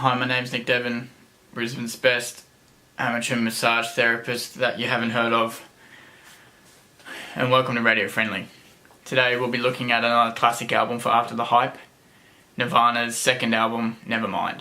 Hi, my name's Nick Devon, Brisbane's best amateur massage therapist that you haven't heard of, and welcome to Radio Friendly. Today we'll be looking at another classic album for After the Hype, Nirvana's second album, Nevermind.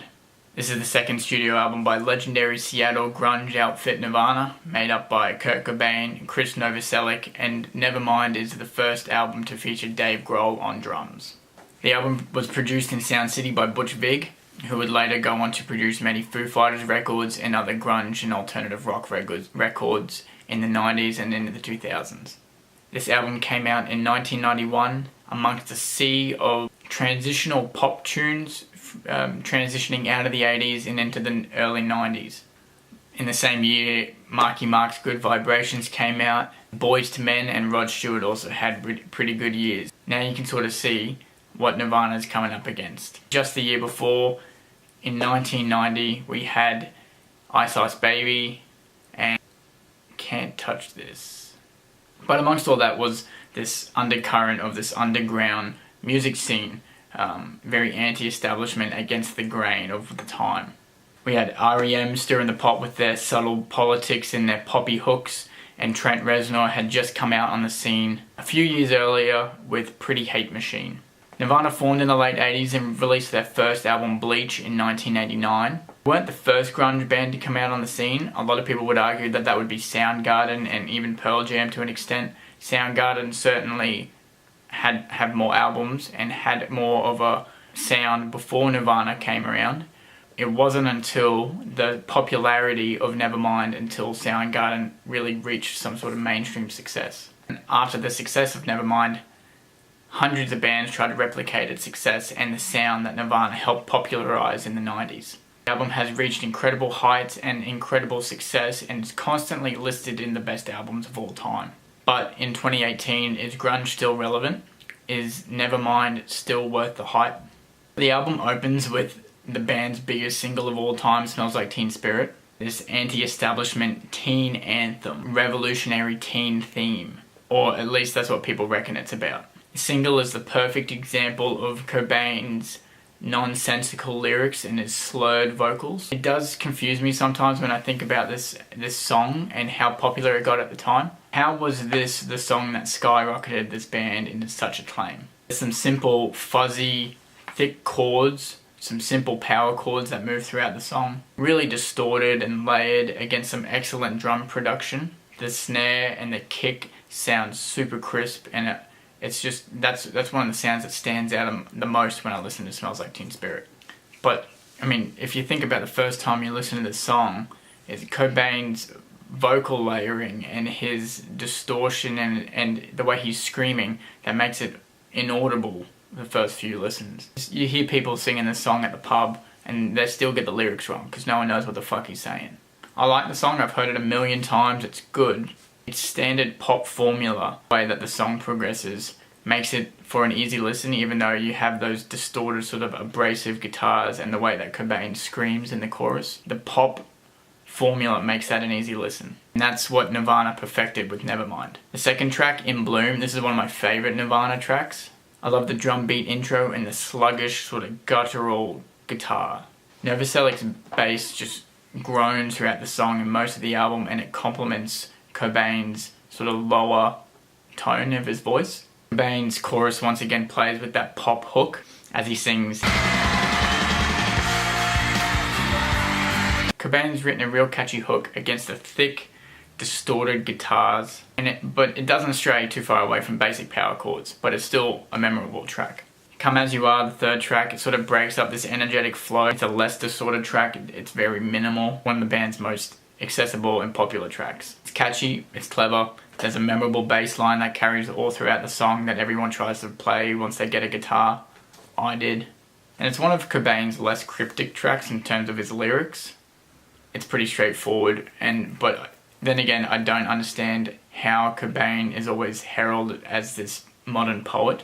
This is the second studio album by legendary Seattle grunge outfit Nirvana, made up by Kurt Cobain, Chris Novoselic, and Nevermind is the first album to feature Dave Grohl on drums. The album was produced in Sound City by Butch Vig, who would later go on to produce many Foo Fighters records and other grunge and alternative rock records in the 90s and into the 2000s. This album came out in 1991 amongst a sea of transitional pop tunes transitioning out of the 80s and into the early 90s. In the same year, Marky Mark's Good Vibrations came out. Boyz II Men and Rod Stewart also had pretty good years. Now you can sort of see what Nirvana's coming up against. Just the year before, in 1990, we had Ice Ice Baby and Can't Touch This. But amongst all that was this undercurrent of this underground music scene, very anti-establishment, against the grain of the time. We had R.E.M. stirring the pot with their subtle politics and their poppy hooks, and Trent Reznor had just come out on the scene a few years earlier with Pretty Hate Machine. Nirvana formed in the late 80s and released their first album, Bleach, in 1989. They weren't the first grunge band to come out on the scene. A lot of people would argue that that would be Soundgarden and even Pearl Jam to an extent. Soundgarden certainly had more albums and had more of a sound before Nirvana came around. It wasn't until the popularity of Nevermind until Soundgarden really reached some sort of mainstream success. And after the success of Nevermind, hundreds of bands tried to replicate its success and the sound that Nirvana helped popularize in the 90s. The album has reached incredible heights and incredible success and is constantly listed in the best albums of all time. But in 2018, is grunge still relevant? Is Nevermind still worth the hype? The album opens with the band's biggest single of all time, Smells Like Teen Spirit. This anti-establishment teen anthem, revolutionary teen theme, or at least that's what people reckon it's about. The single is the perfect example of Cobain's nonsensical lyrics and his slurred vocals. It does confuse me sometimes when I think about this song and how popular it got at the time. How was this the song that skyrocketed this band into such acclaim? There's some simple, fuzzy, thick chords, some simple power chords that move throughout the song. Really distorted and layered against some excellent drum production. The snare and the kick sound super crisp, and it's just, that's one of the sounds that stands out the most when I listen to Smells Like Teen Spirit. But, I mean, if you think about the first time you listen to this song, it's Cobain's vocal layering and his distortion and the way he's screaming that makes it inaudible the first few listens. You hear people singing this song at the pub and they still get the lyrics wrong because no one knows what the fuck he's saying. I like the song, I've heard it a million times, it's good. Its standard pop formula, the way that the song progresses, makes it for an easy listen, even though you have those distorted sort of abrasive guitars and the way that Cobain screams in the chorus. The pop formula makes that an easy listen. And that's what Nirvana perfected with Nevermind. The second track, In Bloom, this is one of my favourite Nirvana tracks. I love the drum beat intro and the sluggish sort of guttural guitar. Novoselic's bass just groans throughout the song and most of the album, and it complements Cobain's sort of lower tone of his voice. Cobain's chorus once again plays with that pop hook as he sings. Cobain's written a real catchy hook against the thick, distorted guitars, but it doesn't stray too far away from basic power chords, but it's still a memorable track. Come As You Are, the third track, it sort of breaks up this energetic flow. It's a less distorted track, it's very minimal. One of the band's most accessible and popular tracks. It's catchy, it's clever, there's a memorable bass line that carries all throughout the song that everyone tries to play once they get a guitar. I did. And it's one of Cobain's less cryptic tracks in terms of his lyrics. It's pretty straightforward, but then again, I don't understand how Cobain is always heralded as this modern poet.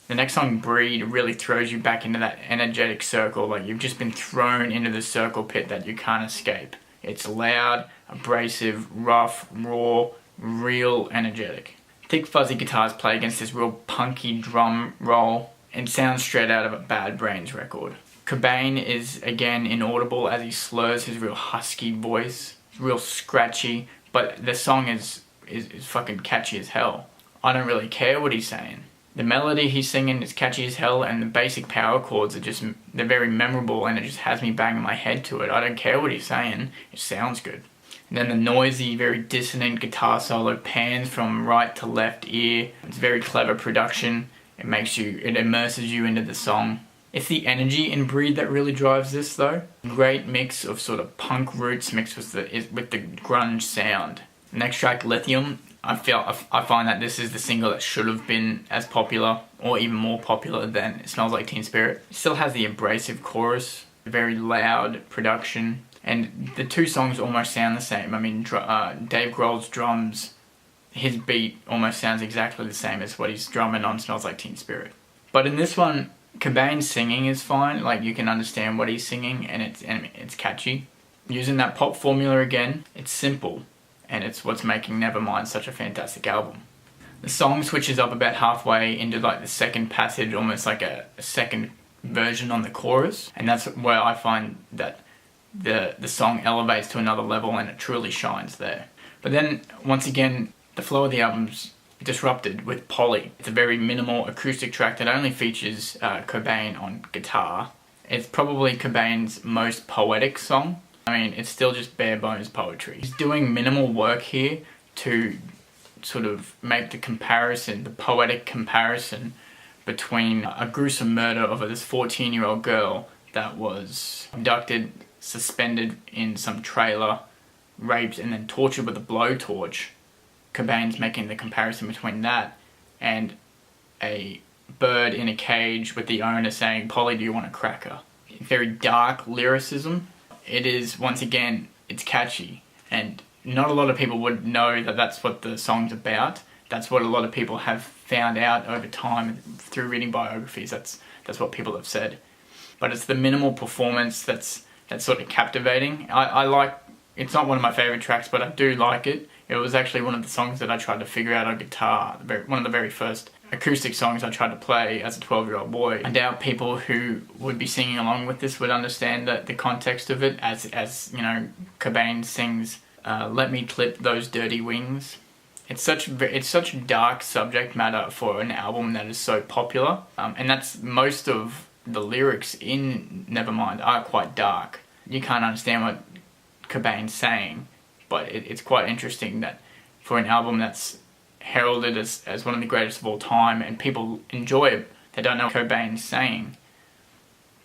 The next song, Breed, really throws you back into that energetic circle, like you've just been thrown into the circle pit that you can't escape. It's loud, abrasive, rough, raw, real energetic. Thick fuzzy guitars play against this real punky drum roll and sounds straight out of a Bad Brains record. Cobain is again inaudible as he slurs his real husky voice. It's real scratchy, but the song is fucking catchy as hell. I don't really care what he's saying. The melody he's singing is catchy as hell, and the basic power chords they're very memorable, and it just has me banging my head to it. I don't care what he's saying, it sounds good. And then the noisy, very dissonant guitar solo pans from right to left ear. It's very clever production. It immerses you into the song. It's the energy in Breed that really drives this though. Great mix of sort of punk roots mixed with the grunge sound. Next track, Lithium. I find that this is the single that should have been as popular or even more popular than It Smells Like Teen Spirit. It still has the abrasive chorus, very loud production, and the two songs almost sound the same. I mean, Dave Grohl's drums, his beat almost sounds exactly the same as what he's drumming on Smells Like Teen Spirit. But in this one, Cobain's singing is fine, like you can understand what he's singing, and it's catchy. Using that pop formula again, it's simple, and it's what's making Nevermind such a fantastic album. The song switches up about halfway into like the second passage, almost like a second version on the chorus, and that's where I find that the song elevates to another level and it truly shines there. But then, once again, the flow of the album's disrupted with Polly. It's a very minimal acoustic track that only features Cobain on guitar. It's probably Cobain's most poetic song. I mean, it's still just bare bones poetry. He's doing minimal work here to sort of make the poetic comparison between a gruesome murder of this 14-year-old girl that was abducted, suspended in some trailer, raped, and then tortured with a blowtorch. Cobain's making the comparison between that and a bird in a cage with the owner saying, "Polly, do you want a cracker?" Very dark lyricism. It is, once again, it's catchy, and not a lot of people would know that that's what the song's about. That's what a lot of people have found out over time through reading biographies. That's what people have said. But it's the minimal performance that's sort of captivating. I like. It's not one of my favourite tracks, but I do like it. It was actually one of the songs that I tried to figure out on guitar. One of the very first acoustic songs I tried to play as a 12-year-old boy. I doubt people who would be singing along with this would understand the context of it, as you know, Cobain sings, "Let me clip those dirty wings." It's such dark subject matter for an album that is so popular, and that's most of the lyrics in Nevermind are quite dark. You can't understand what Cobain's saying, but it's quite interesting that for an album that's heralded as one of the greatest of all time and people enjoy it, they don't know what Cobain's saying,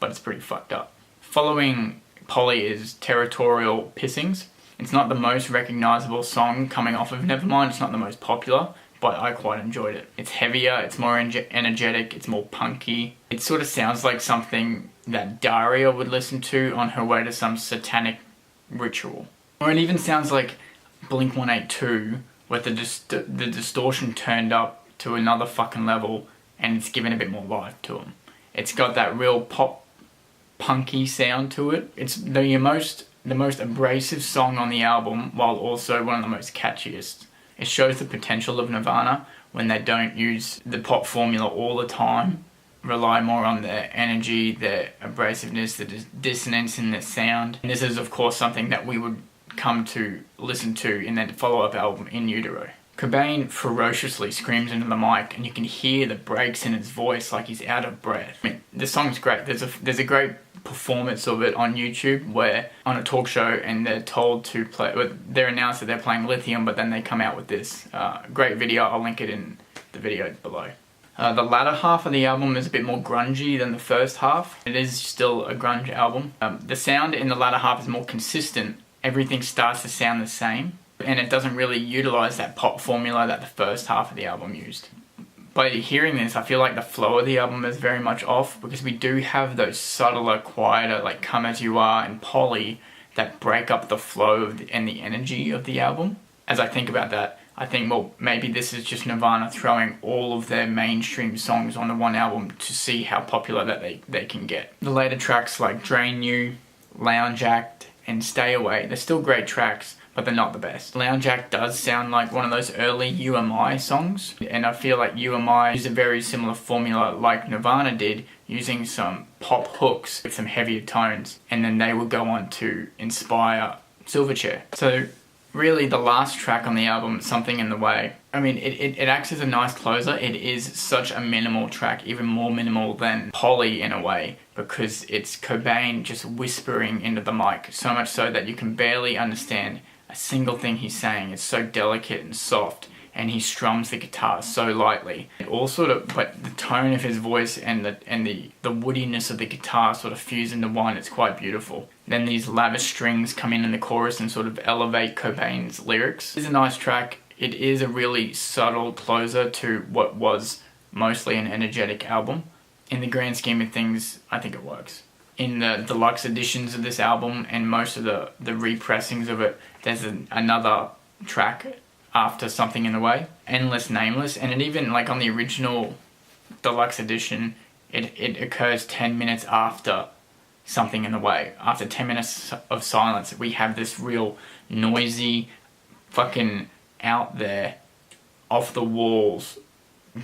but it's pretty fucked up. Following Polly is Territorial, Pissings. It's not the most recognisable song coming off of Nevermind, it's not the most popular, but I quite enjoyed it. It's heavier, it's more energetic, it's more punky. It sort of sounds like something that Daria would listen to on her way to some satanic ritual. Or it even sounds like Blink-182, with the distortion turned up to another fucking level and it's given a bit more life to them. It's got that real pop punky sound to it. It's the most abrasive song on the album, while also one of the most catchiest. It shows the potential of Nirvana when they don't use the pop formula all the time, rely more on their energy, their abrasiveness, the dissonance in their sound. And this is of course something that we would come to listen to in their follow-up album, In Utero. Cobain ferociously screams into the mic and you can hear the breaks in his voice like he's out of breath. I mean, the song's great. There's a great performance of it on YouTube where on a talk show and they're told to play, they're announced that they're playing Lithium, but then they come out with this great video. I'll link it in the video below. The latter half of the album is a bit more grungy than the first half. It is still a grunge album. The sound in the latter half is more consistent. Everything starts to sound the same, and it doesn't really utilise that pop formula that the first half of the album used. By hearing this, I feel like the flow of the album is very much off, because we do have those subtler, quieter, like Come As You Are and Polly, that break up the flow and the energy of the album. As I think about that, I think, well, maybe this is just Nirvana throwing all of their mainstream songs on the one album to see how popular that they can get. The later tracks like Drain You, Lounge Act, and Stay Away, they're still great tracks, but they're not the best. Lounge Act does sound like one of those early UMI songs, and I feel like UMI used a very similar formula like Nirvana did, using some pop hooks with some heavier tones, and then they would go on to inspire Silverchair. So really the last track on the album, Something in the Way, I mean, it acts as a nice closer. It is such a minimal track, even more minimal than Polly in a way, because it's Cobain just whispering into the mic, so much so that you can barely understand a single thing he's saying. It's so delicate and soft, and he strums the guitar so lightly. It all sort of, but the tone of his voice and the woodiness of the guitar sort of fuse into one. It's quite beautiful. Then these lavish strings come in the chorus and sort of elevate Cobain's lyrics. It's a nice track. It is a really subtle closer to what was mostly an energetic album. In the grand scheme of things, I think it works. In the deluxe editions of this album and most of the repressings of it, there's another track after Something in the Way, Endless Nameless, and it even, like on the original deluxe edition, it occurs 10 minutes after Something in the Way. After 10 minutes of silence, we have this real noisy, fucking out there, off the walls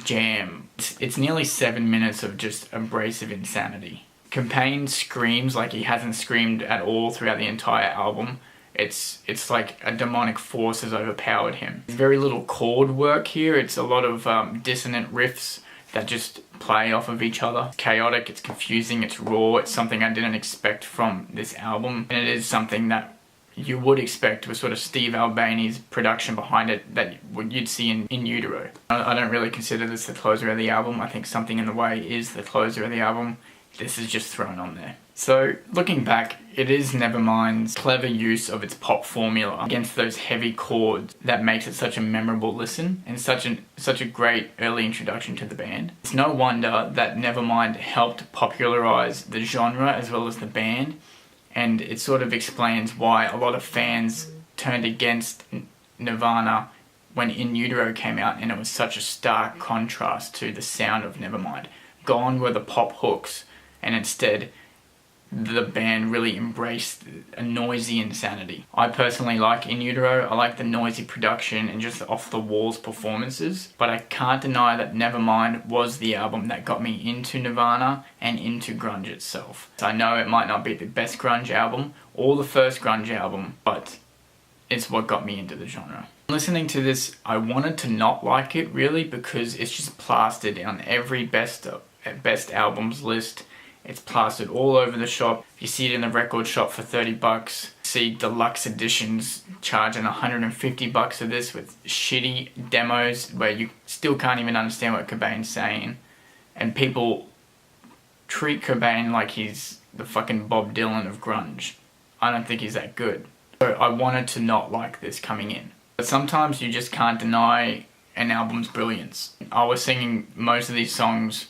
jam. It's nearly 7 minutes of just abrasive insanity. Cobain screams like he hasn't screamed at all throughout the entire album. It's like a demonic force has overpowered him. There's very little chord work here. It's a lot of dissonant riffs that just play off of each other. It's chaotic, it's confusing, it's raw. It's something I didn't expect from this album, and it is something that you would expect with sort of Steve Albini's production behind it that you'd see in Utero. I don't really consider this the closer of the album. I think Something in the Way is the closer of the album. This is just thrown on there. So, looking back, it is Nevermind's clever use of its pop formula against those heavy chords that makes it such a memorable listen and such a great early introduction to the band. It's no wonder that Nevermind helped popularize the genre as well as the band, and it sort of explains why a lot of fans turned against Nirvana when In Utero came out, and it was such a stark contrast to the sound of Nevermind. Gone were the pop hooks, and instead the band really embraced a noisy insanity. I personally like In Utero. I like the noisy production and just off-the-walls performances, but I can't deny that Nevermind was the album that got me into Nirvana and into grunge itself. So I know it might not be the best grunge album or the first grunge album, but it's what got me into the genre. Listening to this, I wanted to not like it really, because it's just plastered on every best albums list. It's plastered all over the shop. You see it in the record shop for $30. See deluxe editions charging $150 of this with shitty demos where you still can't even understand what Cobain's saying. And people treat Cobain like he's the fucking Bob Dylan of grunge. I don't think he's that good. So I wanted to not like this coming in. But sometimes you just can't deny an album's brilliance. I was singing most of these songs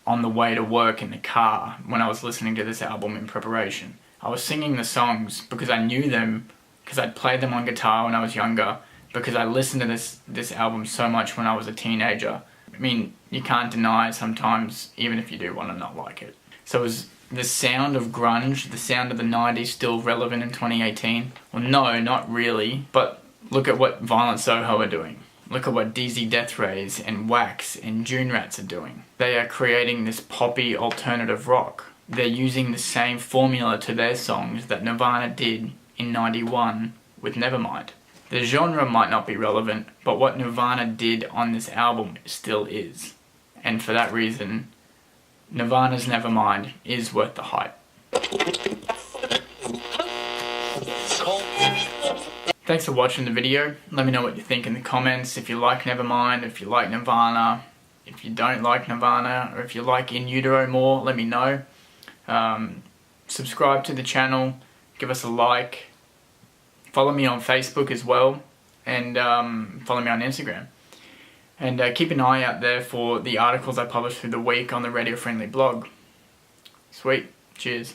on the way to work in the car when I was listening to this album in preparation. I was singing the songs because I knew them, because I'd played them on guitar when I was younger, because I listened to this album so much when I was a teenager. I mean, you can't deny sometimes, even if you do want to not like it. So is the sound of grunge, the sound of the 90s, still relevant in 2018? Well, no, not really, but look at what Violent Soho are doing. Look at what DZ Death Rays and Wax and June Rats are doing. They are creating this poppy alternative rock. They're using the same formula to their songs that Nirvana did in '91 with Nevermind. The genre might not be relevant, but what Nirvana did on this album still is. And for that reason, Nirvana's Nevermind is worth the hype. Thanks for watching the video. Let me know what you think in the comments. If you like Nevermind, if you like Nirvana, if you don't like Nirvana, or if you like In Utero more, let me know. Subscribe to the channel, give us a like, follow me on Facebook as well, and follow me on Instagram. And keep an eye out there for the articles I publish through the week on the Radio Friendly blog. Sweet. Cheers.